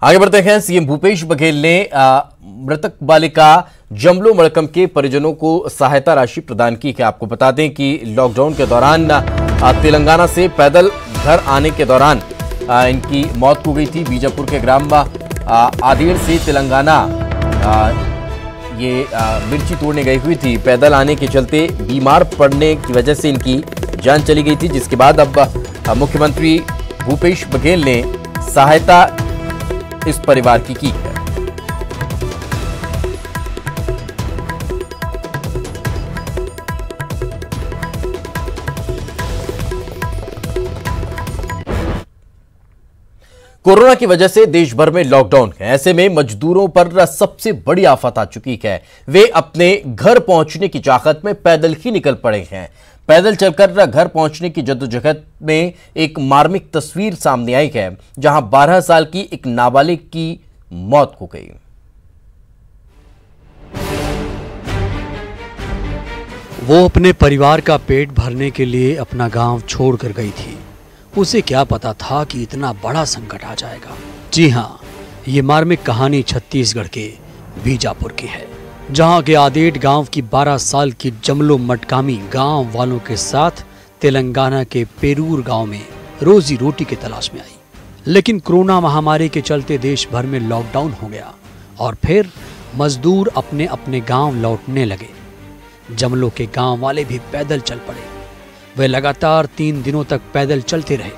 आगे बढ़ते हैं। सीएम भूपेश बघेल ने मृतक बालिका जमलो मड़कम के परिजनों को सहायता राशि प्रदान की है। आपको बता दें कि लॉकडाउन के दौरान तेलंगाना से पैदल घर आने के दौरान इनकी मौत हो गई थी। बीजापुर के ग्राम आदेड़ से तेलंगाना ये मिर्ची तोड़ने गई हुई थी। पैदल आने के चलते बीमार पड़ने की वजह से इनकी जान चली गई थी, जिसके बाद अब मुख्यमंत्री भूपेश बघेल ने सहायता इस परिवार की है। कोरोना की वजह से देश भर में लॉकडाउन है। ऐसे में मजदूरों पर सबसे बड़ी आफत आ चुकी है। वे अपने घर पहुंचने की चाहत में पैदल ही निकल पड़े हैं। पैदल चलकर घर पहुंचने की जद्दोजहद में एक मार्मिक तस्वीर सामने आई है, जहां 12 साल की एक नाबालिग की मौत हो गई। वो अपने परिवार का पेट भरने के लिए अपना गांव छोड़कर गई थी। उसे क्या पता था कि इतना बड़ा संकट आ जाएगा। जी हाँ, ये मार्मिक कहानी छत्तीसगढ़ के बीजापुर की है, जहां के आदेड़ गांव की 12 साल की जमलो मटकामी गांव वालों के साथ तेलंगाना के पेरूर गांव में रोजी रोटी की तलाश में आई। लेकिन कोरोना महामारी के चलते देश भर में लॉकडाउन हो गया और फिर मजदूर अपने अपने गांव लौटने लगे। जमलो के गांव वाले भी पैदल चल पड़े। वे लगातार 3 दिनों तक पैदल चलते रहे,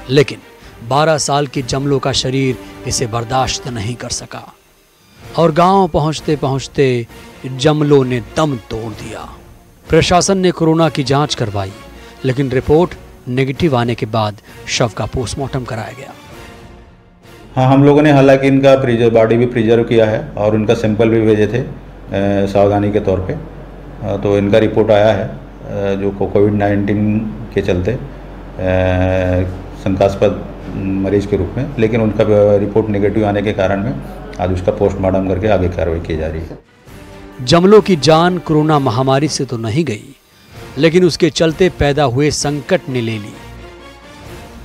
लेकिन 12 साल की जमलो का शरीर इसे बर्दाश्त नहीं कर सका और गांव पहुंचते पहुंचते जमलो ने दम तोड़ दिया। प्रशासन ने कोरोना की जांच करवाई, लेकिन रिपोर्ट नेगेटिव आने के बाद शव का पोस्टमार्टम कराया गया। हाँ, हम लोगों ने हालांकि इनका बॉडी भी प्रिजर्व किया है और उनका सैंपल भी भेजे थे सावधानी के तौर पे। तो इनका रिपोर्ट आया है जो कोविड-19 के चलते शंकास्पद मरीज के रूप में, लेकिन उनका रिपोर्ट नेगेटिव आने के कारण में आज उसका पोस्टमार्टम करके आगे कार्रवाई की जा रही है। जमलो की जान कोरोना महामारी से तो नहीं गई, लेकिन उसके चलते पैदा हुए संकट ने ले ली।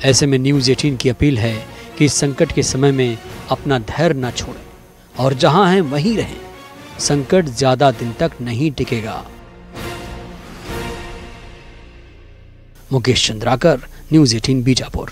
ऐसे में न्यूज़ 18 की अपील है कि इस संकट के समय में अपना धैर्य न छोड़ें और जहां हैं वहीं रहें। संकट ज्यादा दिन तक नहीं टिकेगा। मुकेश चंद्राकर, न्यूज़ 18 बीजापुर।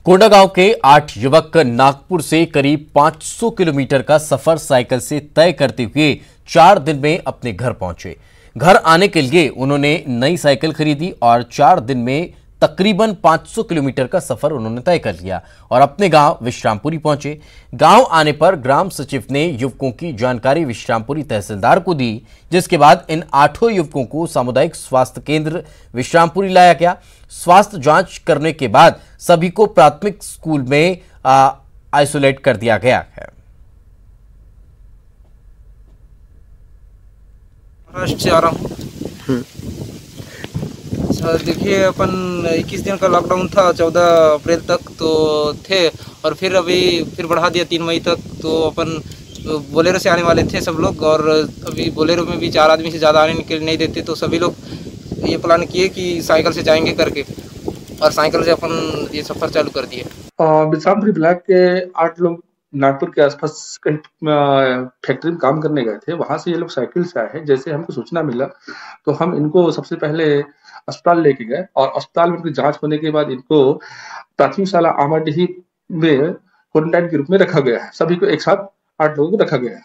कोंडागांव के 8 युवक नागपुर से करीब 500 किलोमीटर का सफर साइकिल से तय करते हुए 4 दिन में अपने घर पहुंचे। घर आने के लिए उन्होंने नई साइकिल खरीदी और 4 दिन में तकरीबन 500 किलोमीटर का सफर उन्होंने तय कर लिया और अपने गांव विश्रामपुरी पहुंचे। गांव आने पर ग्राम सचिव ने युवकों की जानकारी विश्रामपुरी तहसीलदार को दी, जिसके बाद इन 8 युवकों को सामुदायिक स्वास्थ्य केंद्र विश्रामपुरी लाया गया। स्वास्थ्य जांच करने के बाद सभी को प्राथमिक स्कूल में आइसोलेट कर दिया गया है। देखिए, अपन 21 दिन का लॉकडाउन था, 14 अप्रैल तक तो थे और फिर फिर बढ़ा दिया 3 मई तक। तो अपन बोलेरो से आने वाले थे सब लोग और अभी बोलेरो में भी 4 आदमी से ज़्यादा आने के लिए नहीं देते, तो सभी लोग ये प्लान किए कि साइकिल से जाएंगे करके और साइकिल से अपन ये सफ़र चालू कर दिए। बिसामपुरी ब्लॉक के 8 लोग नागपुर के आसपास कहीं फैक्ट्री में काम करने गए थे। वहां से ये लोग साइकिल से आए हैं। जैसे हमको सूचना मिला तो हम इनको सबसे पहले अस्पताल लेके गए और अस्पताल में उनकी जांच होने के बाद इनको प्राथमिक शाला आमाडीही में क्वारंटाइन के रूप में रखा गया है। सभी को एक साथ 8 लोगों को रखा गया है।